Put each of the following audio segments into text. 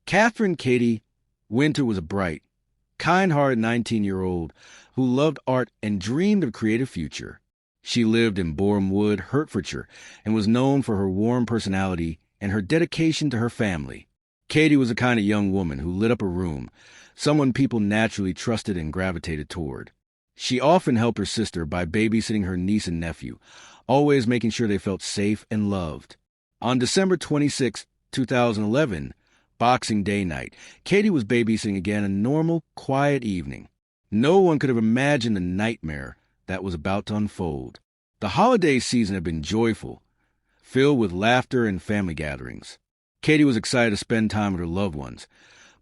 Catherine Katie Winter was a bright, kind-hearted 19-year-old who loved art and dreamed of a creative future. She lived in Boreham Wood, Hertfordshire, and was known for her warm personality and her dedication to her family. Katie was the kind of young woman who lit up a room, someone people naturally trusted and gravitated toward. She often helped her sister by babysitting her niece and nephew, always making sure they felt safe and loved. On December 26, 2011, Boxing Day night, Katie was babysitting again, a normal, quiet evening. No one could have imagined the nightmare that was about to unfold. The holiday season had been joyful, filled with laughter and family gatherings. Katie was excited to spend time with her loved ones,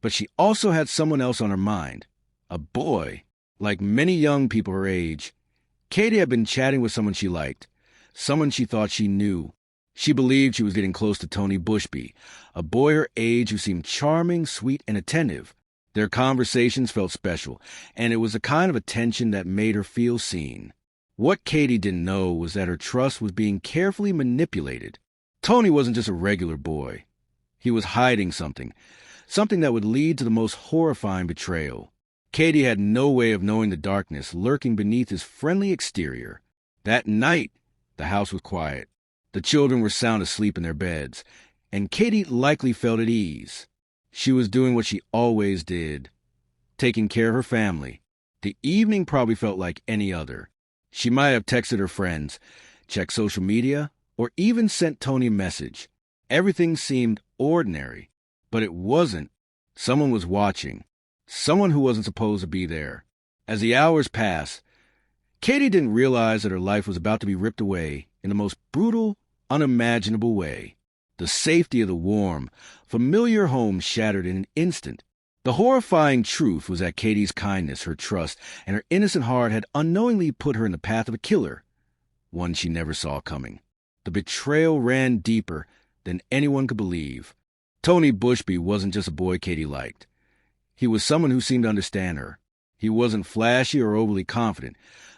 but she also had someone else on her mind, a boy. Like many young people her age, Katie had been chatting with someone she liked, someone she thought she knew. She believed she was getting close to Tony Bushby, a boy her age who seemed charming, sweet, and attentive. Their conversations felt special, and it was the kind of attention that made her feel seen. What Katie didn't know was that her trust was being carefully manipulated. Tony wasn't just a regular boy. He was hiding something that would lead to the most horrifying betrayal. Katie had no way of knowing the darkness lurking beneath his friendly exterior. That night, the house was quiet. The children were sound asleep in their beds, and Katie likely felt at ease. She was doing what she always did, taking care of her family. The evening probably felt like any other. She might have texted her friends, checked social media, or even sent Tony a message. Everything seemed ordinary, but it wasn't. Someone was watching. Someone who wasn't supposed to be there. As the hours passed, Katie didn't realize that her life was about to be ripped away in the most brutal, unimaginable way. The safety of the warm, familiar home shattered in an instant. The horrifying truth was that Katie's kindness, her trust, and her innocent heart had unknowingly put her in the path of a killer, one she never saw coming. The betrayal ran deeper than anyone could believe. Tony Bushby wasn't just a boy Katie liked. He was someone who seemed to understand her. He wasn't flashy or overly confident,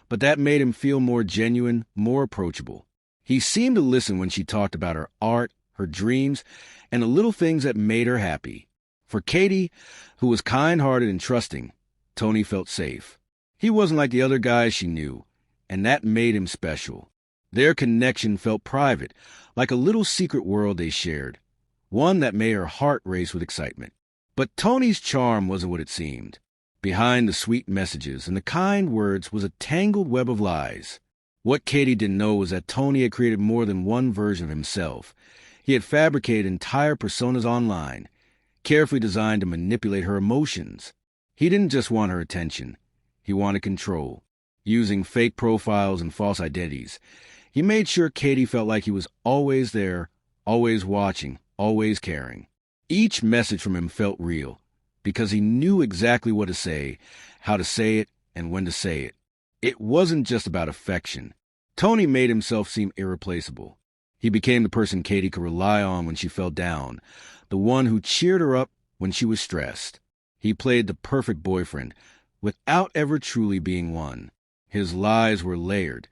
but that made him feel more genuine, more approachable. He seemed to listen when she talked about her art, her dreams, and the little things that made her happy. For Katie, who was kind-hearted and trusting, Tony felt safe. He wasn't like the other guys she knew, and that made him special. Their connection felt private, like a little secret world they shared, one that made her heart race with excitement. But Tony's charm wasn't what it seemed. Behind the sweet messages and the kind words was a tangled web of lies. What Katie didn't know was that Tony had created more than one version of himself. He had fabricated entire personas online, carefully designed to manipulate her emotions. He didn't just want her attention. He wanted control. Using fake profiles and false identities, he made sure Katie felt like he was always there, always watching, always caring. Each message from him felt real, because he knew exactly what to say, how to say it, and when to say it. It wasn't just about affection. Tony made himself seem irreplaceable. He became the person Katie could rely on when she fell down, the one who cheered her up when she was stressed. He played the perfect boyfriend, without ever truly being one. His lies were layered,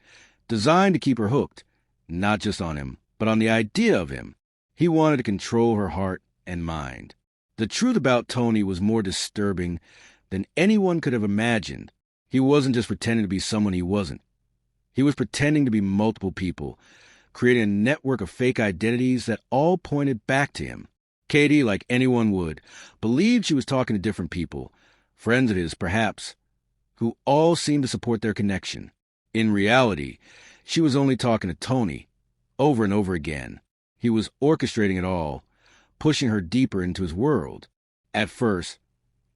designed to keep her hooked, not just on him, but on the idea of him. He wanted to control her heart and mind. The truth about Tony was more disturbing than anyone could have imagined. He wasn't just pretending to be someone he wasn't. He was pretending to be multiple people, creating a network of fake identities that all pointed back to him. Katie, like anyone would, believed she was talking to different people, friends of his perhaps, who all seemed to support their connection. In reality, she was only talking to Tony, over and over again. He was orchestrating it all, pushing her deeper into his world. At first,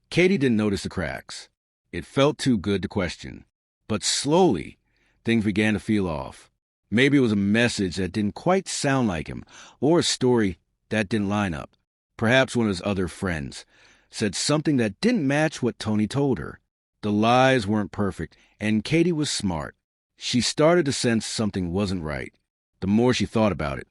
Katie didn't notice the cracks. It felt too good to question. But slowly, things began to feel off. Maybe it was a message that didn't quite sound like him, or a story that didn't line up. Perhaps one of his other friends said something that didn't match what Tony told her. The lies weren't perfect, and Katie was smart. She started to sense something wasn't right. The more she thought about it,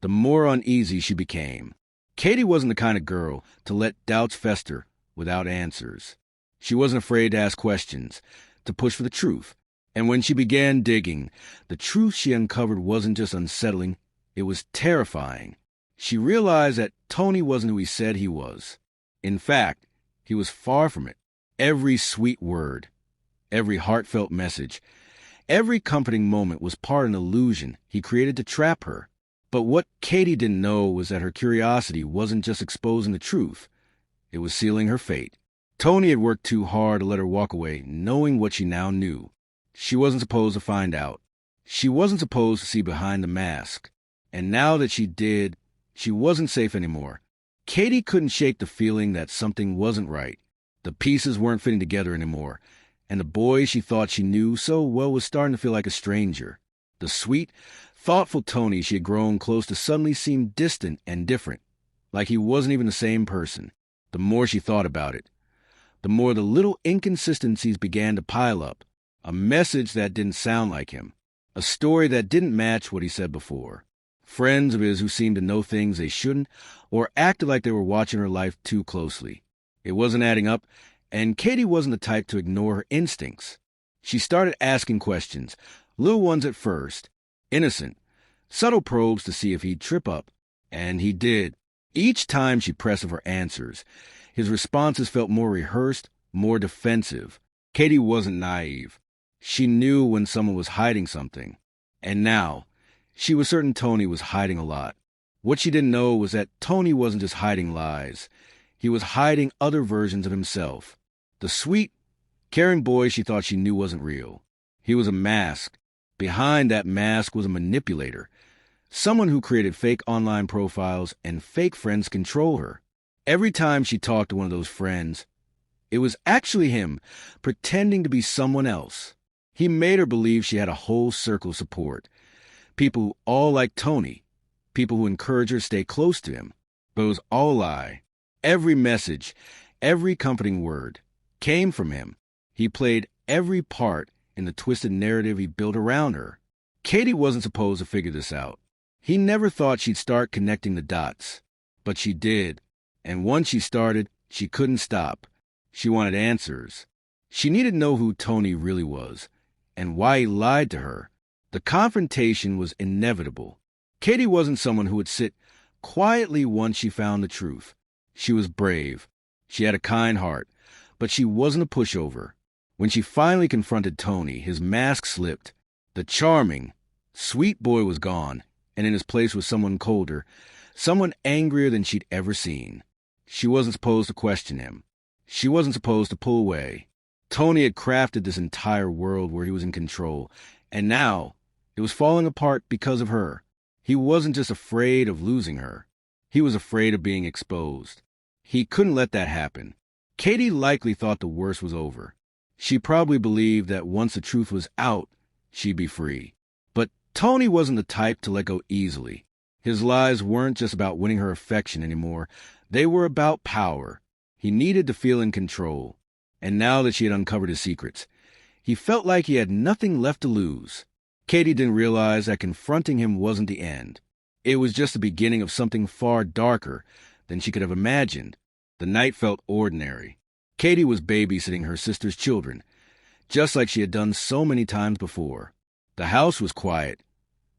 the more uneasy she became. Katie wasn't the kind of girl to let doubts fester without answers. She wasn't afraid to ask questions, to push for the truth. And when she began digging, the truth she uncovered wasn't just unsettling, it was terrifying. She realized that Tony wasn't who he said he was. In fact, he was far from it. Every sweet word, every heartfelt message, every comforting moment was part of an illusion he created to trap her. But what Katie didn't know was that her curiosity wasn't just exposing the truth. It was sealing her fate. Tony had worked too hard to let her walk away, knowing what she now knew. She wasn't supposed to find out. She wasn't supposed to see behind the mask. And now that she did, she wasn't safe anymore. Katie couldn't shake the feeling that something wasn't right. The pieces weren't fitting together anymore, and the boy she thought she knew so well was starting to feel like a stranger. The sweet, thoughtful Tony she had grown close to suddenly seemed distant and different, like he wasn't even the same person. The more she thought about it, the more the little inconsistencies began to pile up. A message that didn't sound like him. A story that didn't match what he said before. Friends of his who seemed to know things they shouldn't, or acted like they were watching her life too closely. It wasn't adding up, and Katie wasn't the type to ignore her instincts. She started asking questions, little ones at first, innocent, subtle probes to see if he'd trip up, and he did. Each time she pressed for answers, his responses felt more rehearsed, more defensive. Katie wasn't naive. She knew when someone was hiding something. And now, she was certain Tony was hiding a lot. What she didn't know was that Tony wasn't just hiding lies. He was hiding other versions of himself. The sweet, caring boy she thought she knew wasn't real. He was a mask. Behind that mask was a manipulator. Someone who created fake online profiles and fake friends to control her. Every time she talked to one of those friends, it was actually him, pretending to be someone else. He made her believe she had a whole circle of support. People who all liked Tony. People who encouraged her to stay close to him. But it was all a lie. Every message, every comforting word, came from him. He played every part in the twisted narrative he built around her. Katie wasn't supposed to figure this out. He never thought she'd start connecting the dots. But she did. And once she started, she couldn't stop. She wanted answers. She needed to know who Tony really was, and why he lied to her. The confrontation was inevitable. Katie wasn't someone who would sit quietly once she found the truth. She was brave. She had a kind heart, but she wasn't a pushover. When she finally confronted Tony, his mask slipped. The charming, sweet boy was gone, and in his place was someone colder, someone angrier than she'd ever seen. She wasn't supposed to question him. She wasn't supposed to pull away. Tony had crafted this entire world where he was in control, and now it was falling apart because of her. He wasn't just afraid of losing her. He was afraid of being exposed. He couldn't let that happen. Katie likely thought the worst was over. She probably believed that once the truth was out, she'd be free. But Tony wasn't the type to let go easily. His lies weren't just about winning her affection anymore. They were about power. He needed to feel in control. And now that she had uncovered his secrets, he felt like he had nothing left to lose. Katie didn't realize that confronting him wasn't the end. It was just the beginning of something far darker than she could have imagined. The night felt ordinary. Katie was babysitting her sister's children, just like she had done so many times before. The house was quiet.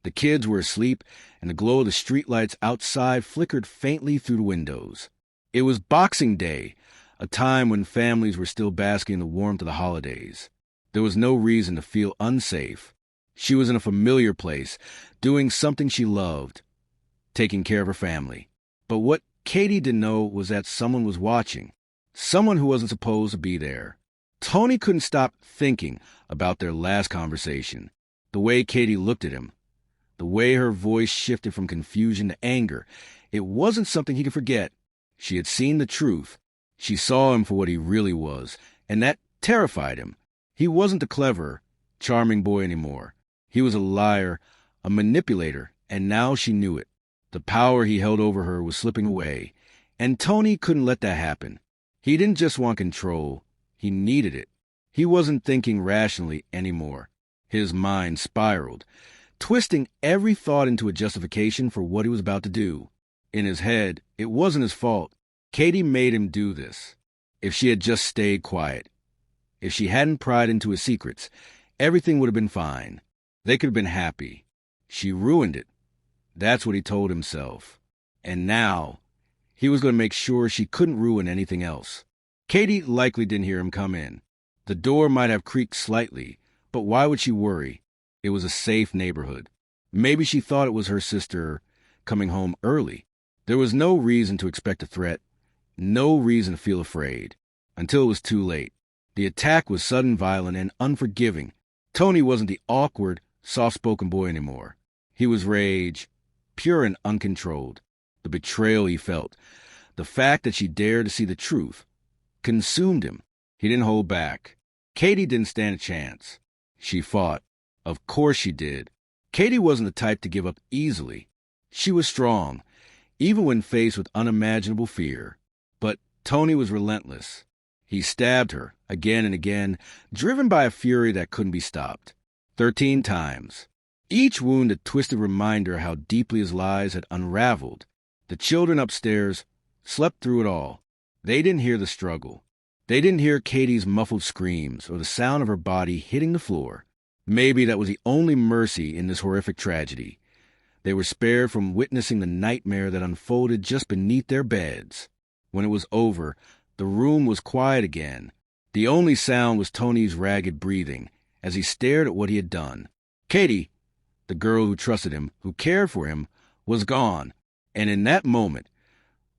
The kids were asleep, and the glow of the streetlights outside flickered faintly through the windows. It was Boxing Day, a time when families were still basking in the warmth of the holidays. There was no reason to feel unsafe. She was in a familiar place, doing something she loved, taking care of her family. But what Katie didn't know was that someone was watching, someone who wasn't supposed to be there. Tony couldn't stop thinking about their last conversation, the way Katie looked at him, the way her voice shifted from confusion to anger. It wasn't something he could forget. She had seen the truth. She saw him for what he really was, and that terrified him. He wasn't the clever, charming boy anymore. He was a liar, a manipulator, and now she knew it. The power he held over her was slipping away, and Tony couldn't let that happen. He didn't just want control. He needed it. He wasn't thinking rationally anymore. His mind spiraled, twisting every thought into a justification for what he was about to do. In his head, it wasn't his fault. Katie made him do this. If she had just stayed quiet, if she hadn't pried into his secrets, everything would have been fine. They could have been happy. She ruined it. That's what he told himself. And now, He was going to make sure she couldn't ruin anything else. Katie likely didn't hear him come in. The door might have creaked slightly, but why would she worry? It was a safe neighborhood. Maybe she thought it was her sister coming home early. There was no reason to expect a threat, no reason to feel afraid, until it was too late. The attack was sudden, violent, and unforgiving. Tony wasn't the awkward, soft-spoken boy anymore. He was rage, pure and uncontrolled. The betrayal he felt, the fact that she dared to see the truth, consumed him. He didn't hold back. Katie didn't stand a chance. She fought. Of course she did. Katie wasn't the type to give up easily. She was strong, even when faced with unimaginable fear. But Tony was relentless. He stabbed her again and again, driven by a fury that couldn't be stopped. 13 times. Each wound a twisted reminder how deeply his lies had unraveled. The children upstairs slept through it all. They didn't hear the struggle. They didn't hear Katie's muffled screams or the sound of her body hitting the floor. Maybe that was the only mercy in this horrific tragedy. They were spared from witnessing the nightmare that unfolded just beneath their beds. When it was over, the room was quiet again. The only sound was Tony's ragged breathing as he stared at what he had done. Katie, the girl who trusted him, who cared for him, was gone. And in that moment,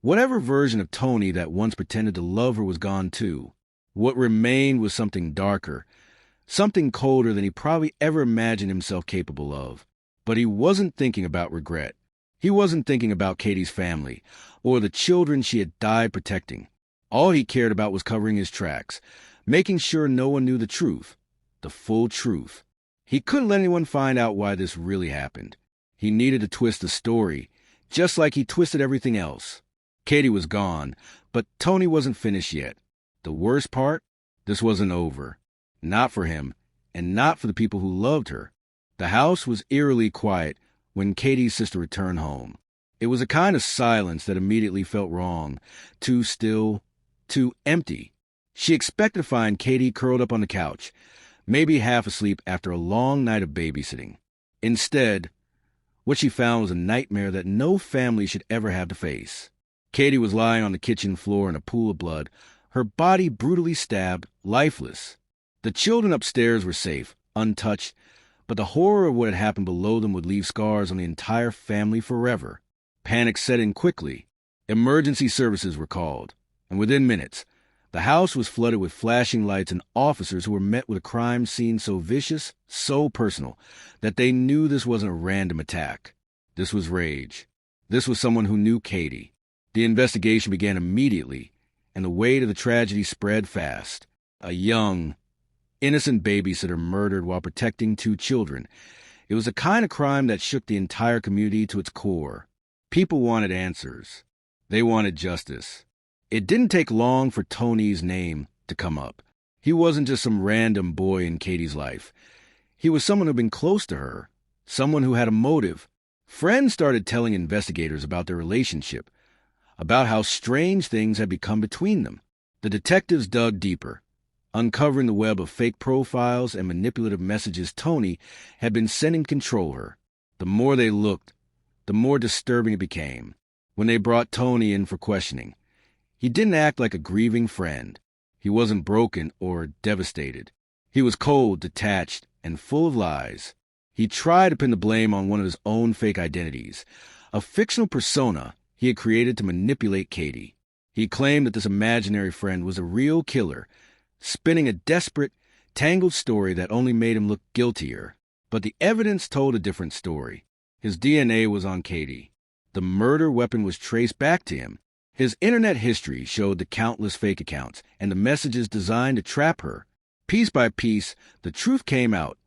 whatever version of Tony that once pretended to love her was gone too. What remained was something darker, something colder than he probably ever imagined himself capable of. But he wasn't thinking about regret. He wasn't thinking about Katie's family or the children she had died protecting. All he cared about was covering his tracks, making sure no one knew the truth, the full truth. He couldn't let anyone find out why this really happened. He needed to twist the story, just like he twisted everything else. Katie was gone, but Tony wasn't finished yet. The worst part? This wasn't over. Not for him, and not for the people who loved her. The house was eerily quiet when Katie's sister returned home. It was a kind of silence that immediately felt wrong, too still, too empty. She expected to find Katie curled up on the couch, maybe half asleep after a long night of babysitting. Instead, what she found was a nightmare that no family should ever have to face. Katie was lying on the kitchen floor in a pool of blood, her body brutally stabbed, lifeless. The children upstairs were safe, untouched, but the horror of what had happened below them would leave scars on the entire family forever. Panic set in quickly. Emergency services were called, and within minutes, the house was flooded with flashing lights and officers who were met with a crime scene so vicious, so personal, that they knew this wasn't a random attack. This was rage. This was someone who knew Katie. The investigation began immediately, and the weight of the tragedy spread fast. A young, innocent babysitter murdered while protecting 2 children. It was a kind of crime that shook the entire community to its core. People wanted answers. They wanted justice. It didn't take long for Tony's name to come up. He wasn't just some random boy in Katie's life. He was someone who'd been close to her, someone who had a motive. Friends started telling investigators about their relationship, about how strange things had become between them. The detectives dug deeper, uncovering the web of fake profiles and manipulative messages Tony had been sending to control her. The more they looked, the more disturbing it became. When they brought Tony in for questioning, he didn't act like a grieving friend. He wasn't broken or devastated. He was cold, detached, and full of lies. He tried to pin the blame on one of his own fake identities, a fictional persona he had created to manipulate Katie. He claimed that this imaginary friend was a real killer, spinning a desperate, tangled story that only made him look guiltier. But the evidence told a different story. His DNA was on Katie. The murder weapon was traced back to him. His internet history showed the countless fake accounts and the messages designed to trap her. Piece by piece, the truth came out.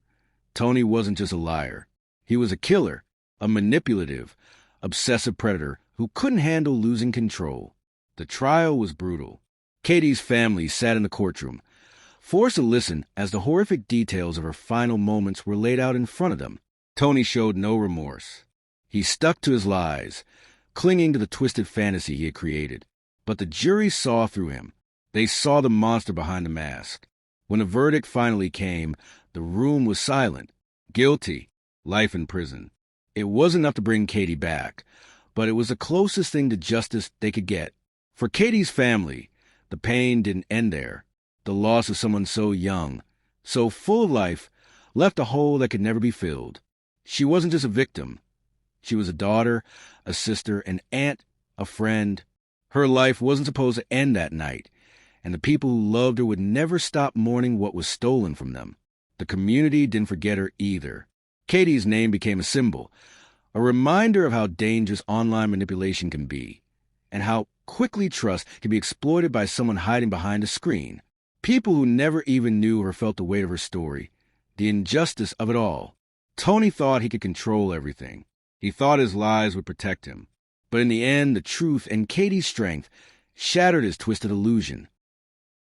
Tony wasn't just a liar. He was a killer, a manipulative, obsessive predator who couldn't handle losing control. The trial was brutal. Katie's family sat in the courtroom, forced to listen as the horrific details of her final moments were laid out in front of them. Tony showed no remorse. He stuck to his lies, clinging to the twisted fantasy he had created. But the jury saw through him. They saw the monster behind the mask. When the verdict finally came, the room was silent. Guilty. Life in prison. It wasn't enough to bring Katie back, but it was the closest thing to justice they could get. For Katie's family, the pain didn't end there. The loss of someone so young, so full of life, left a hole that could never be filled. She wasn't just a victim. She was a daughter, a sister, an aunt, a friend. Her life wasn't supposed to end that night, and the people who loved her would never stop mourning what was stolen from them. The community didn't forget her either. Katie's name became a symbol, a reminder of how dangerous online manipulation can be, and how quickly trust can be exploited by someone hiding behind a screen. People who never even knew her felt the weight of her story, the injustice of it all. Tony thought he could control everything. He thought his lies would protect him. But in the end, the truth and Katie's strength shattered his twisted illusion.